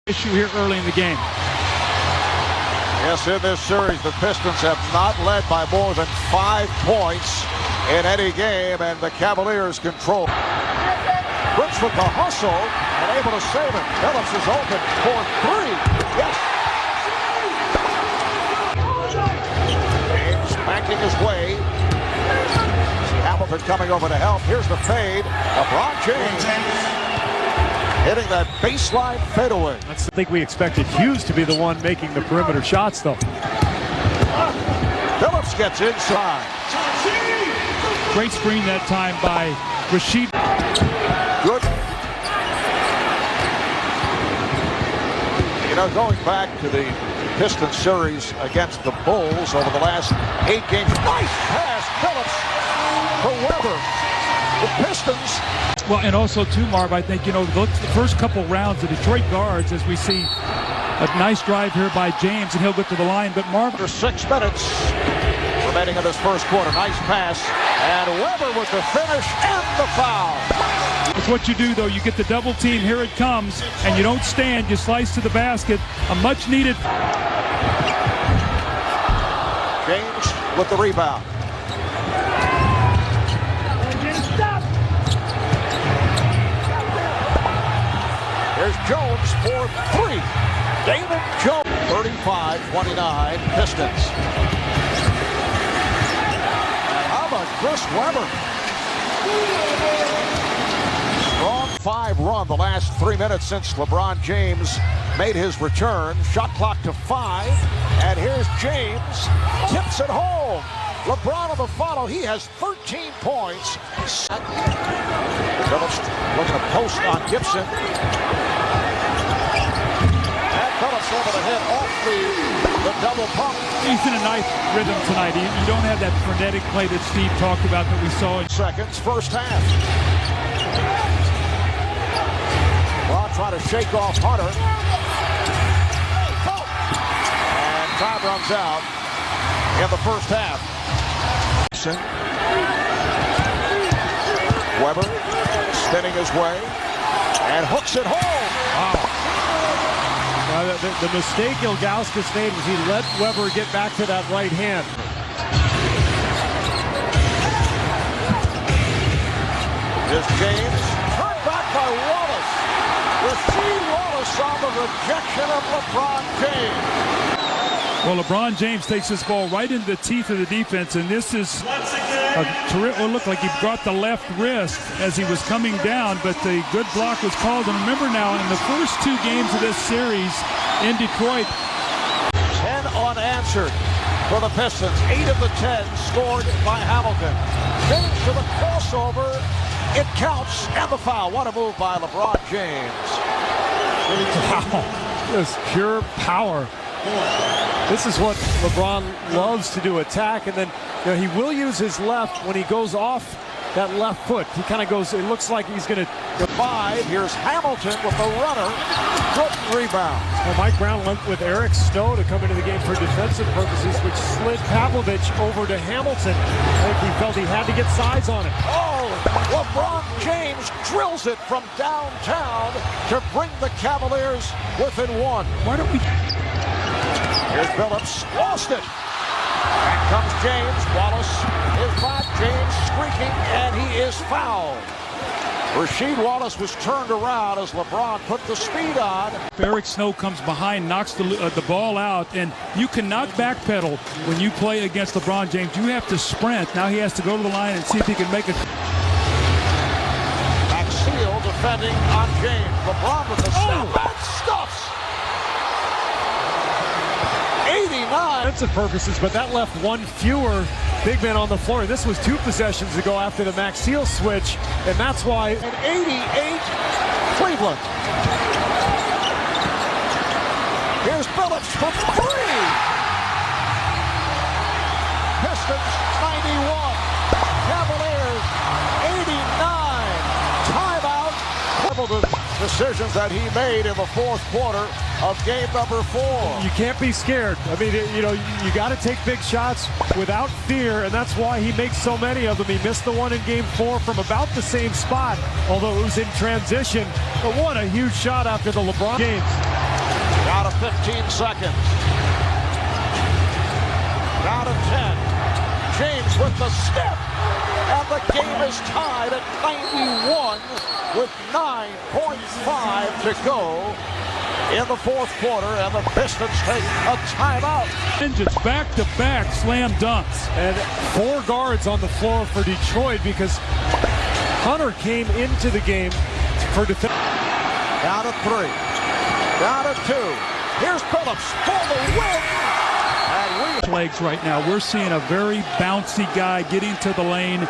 issue here early in the game. Yes, in this series, the Pistons have not led by more than 5 points in any game, and the Cavaliers control. Brooks with the hustle and able to save it. Billups is open for 3. Yes. James backing his way. See Hamilton coming over to help. Here's the fade. LeBron James hitting that baseline fadeaway. I think we expected Hughes to be the one making the perimeter shots, though. Billups gets inside. Great screen that time by Rasheed. Good. You know, going back to the Pistons series against the Bulls over the last 8 games. Nice pass, Billups for Weber. The Pistons. Well, and also, too, Marv, I think, you know, look, the first couple rounds, the Detroit guards, as we see a nice drive here by James, and he'll get to the line. But Marv, for 6 minutes remaining in this first quarter. Nice pass, and Weber with the finish and the foul. It's what you do, though. You get the double team, here it comes, and you don't stand. You slice to the basket. A much needed. James with the rebound. There's Jones for 3. David Jones. 35-29 Pistons. How about Chris Weber? Strong 5 run the last 3 minutes since LeBron James made his return. Shot clock to 5. And here's James. Tips it home. LeBron on the follow. He has 13 points. Billups looking to post on Gibson. And Billups able to hit off the double pump. He's in a nice rhythm tonight. You don't have that frenetic play that Steve talked about that we saw in seconds, first half. Well, trying to shake off Hunter. And time runs out in the first half. Weber spinning his way and hooks it home. Wow. The mistake Ilgauskas made was he let Weber get back to that right hand. Here's James. Turned back by Wallace. Rasheed Wallace on the rejection of LeBron James. Well, LeBron James takes this ball right into the teeth of the defense, and this is it looked like he brought the left wrist as he was coming down, but the good block was called. And remember now, in the first 2 games of this series in Detroit, 10 unanswered for the Pistons. 8 of the 10 scored by Hamilton. James to the crossover. It counts, and the foul. What a move by LeBron James. Wow, just pure power. This is what LeBron loves to do, attack, and then he will use his left when he goes off that left foot. He kind of goes, it looks like he's going to go 5. Here's Hamilton with the runner. Good rebound. Well, Mike Brown went with Eric Snow to come into the game for defensive purposes, which slid Pavlovich over to Hamilton. I think he felt he had to get size on it. Oh, LeBron James drills it from downtown to bring the Cavaliers within 1. Why don't we... Here's Billups, lost it. Back comes James. Wallace is back. James streaking, and he is fouled. Rasheed Wallace was turned around as LeBron put the speed on. Eric Snow comes behind, knocks the ball out, and you cannot backpedal when you play against LeBron James. You have to sprint. Now he has to go to the line and see if he can make it. Seal defending on James. LeBron with the step and stuffs. 89. Defensive purposes, but that left 1 fewer big men on the floor. This was 2 possessions ago after the Max Seal switch, and that's why. And 88, Cleveland. Here's Billups for 3. Pistons 91. Cavaliers 89. Timeout. Decisions that he made in the 4th quarter of game number 4. You can't be scared. I mean, you got to take big shots without fear, and that's why he makes so many of them. He missed the one in game 4 from about the same spot, although it was in transition. But what a huge shot after the LeBron James. Down to 15 seconds. Down to 10. James with the step. And the game is tied at 91 with 9.5 to go in the fourth quarter, and the Pistons take a timeout. It's back-to-back slam dunks. And 4 guards on the floor for Detroit because Hunter came into the game for defense. Down to 3. Down to 2. Here's Billups for the win. And legs right now. We're seeing a very bouncy guy getting to the lane.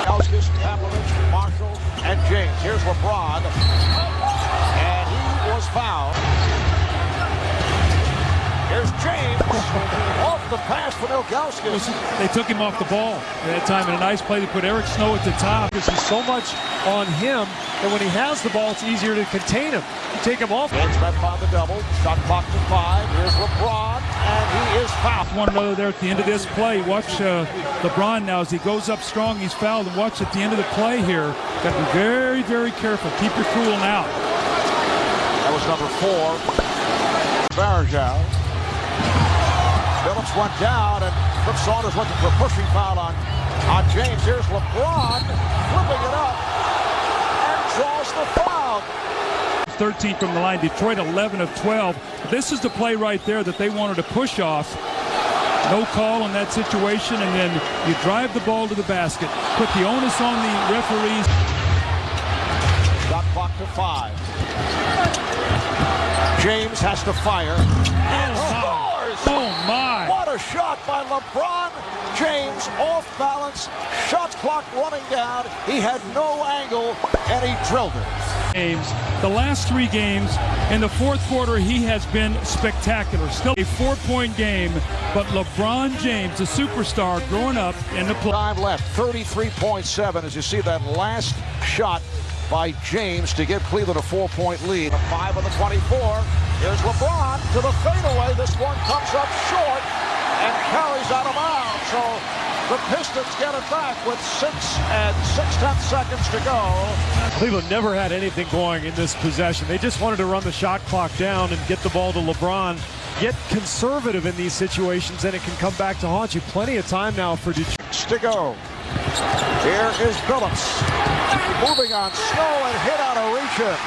Ilgauskas, Marshall, and James. Here's LeBron. And he was fouled. Here's James. Off the pass from Ilgauskas. They took him off the ball at that time in a nice play. They put Eric Snow at the top. This is so much on him that when he has the ball, it's easier to contain him. You take him off. James met on the double. Shot clock to 5. Here's LeBron, and he is fouled. One another there at the end of this play. Watch LeBron now as he goes up strong. He's fouled. And watch at the end of the play here. Got to be very, very careful. Keep your cool now. That was number 4. Varejão. Billups went down, and Flip Saunders looking for a pushing foul on James. Here's LeBron flipping it up and draws the foul. 13 from the line. Detroit 11 of 12. This is the play right there that they wanted to push off. No call in that situation, and then you drive the ball to the basket. Put the onus on the referees. Shot clock to 5. James has to fire and scores! Oh my! What a shot by LeBron James, off balance, shot clock running down. He had no angle, and he drilled it. The last 3 games, in the fourth quarter, he has been spectacular. Still a 4-point game, but LeBron James, the superstar growing up in the play. Time left, 33.7 as you see that last shot by James to give Cleveland a 4-point lead. 5 on the 24. Here's LeBron to the fadeaway. This one comes up short and carries out of bounds. So the Pistons get it back with 6 and 6/10 seconds to go. Cleveland never had anything going in this possession. They just wanted to run the shot clock down and get the ball to LeBron. Get conservative in these situations, and it can come back to haunt you. Plenty of time now for Detroit. To go. Here is Billups. Moving on Snow and hit out of reach in.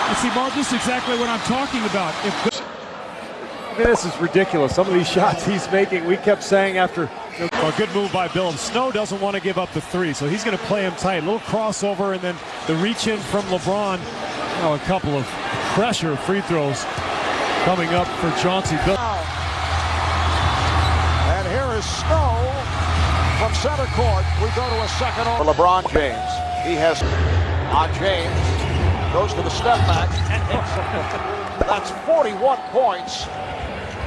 You see, Mark, this is exactly what I'm talking about. I mean, this is ridiculous. Some of these shots he's making, we kept saying after a good move by Billups. Snow doesn't want to give up the 3, so he's going to play him tight. A little crossover, and then the reach in from LeBron. Now a couple of pressure free throws coming up for Chauncey Billups. And here is Snow from center court. We go to a second for LeBron James. He has on James. Goes to the step back and hits it. That's 41 points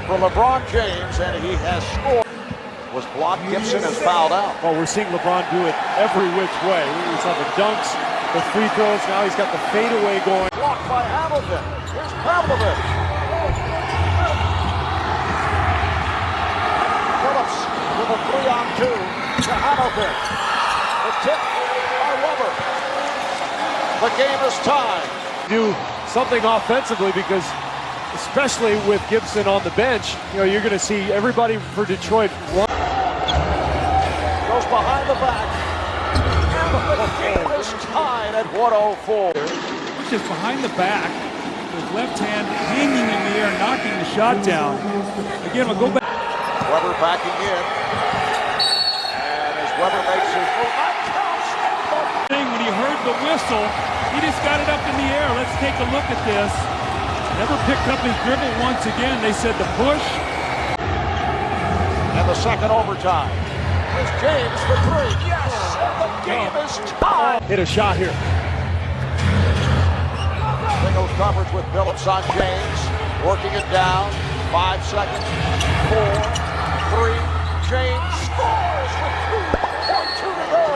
for LeBron James, and he has scored. Was blocked. Gibson is fouled out. Well, we're seeing LeBron do it every which way. We saw the dunks, the free throws. Now he's got the fadeaway going. Blocked by Hamilton. Here's Pavlovich. Billups with a 3-on-2 to Hamilton. The tip by Weber. The game is tied. Do something offensively because, especially with Gibson on the bench, you're going to see everybody for Detroit run. Goes behind the back. And the game is tied at 104. He's just behind the back, with left hand hanging in the air, knocking the shot down. Again, we'll go back. Weber backing in. And as Weber makes his move, When he heard the whistle, he just got it up in the air. Let's take a look at this. Never picked up his dribble once again. They said the push. And the second overtime. It's James for 3. Yes! And the game is tied. Hit a shot here. Single coverage with Billups on James. Working it down. 5 seconds. 4, 3. James scores with 2 to go.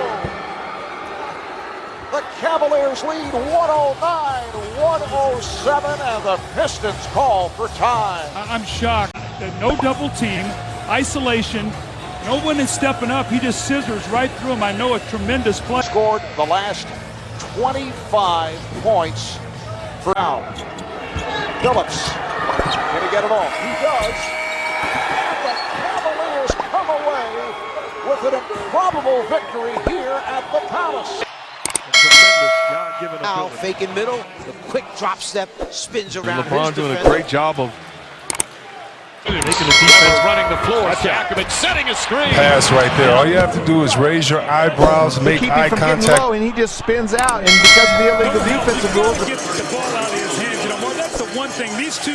The Cavaliers lead 109-107, and the Pistons call for time. I'm shocked. No double team, isolation. No one is stepping up. He just scissors right through him. I know a tremendous play. Scored the last 25 points Now, Billups, can he get it off? He does. And the Cavaliers come away with an improbable victory here at the Palace. Tremendous God-given Now ability. fake in middle, the quick drop step, spins around. LeBron his doing a defender. great job of Making the defense running the floor. Siakam setting a screen. Pass right there. All you have to do is raise your eyebrows, make keep eye him from getting contact. low, and he just spins out. And because of the illegal defensive rules, Get the ball out of his hands. You know, well, that's the one thing. These two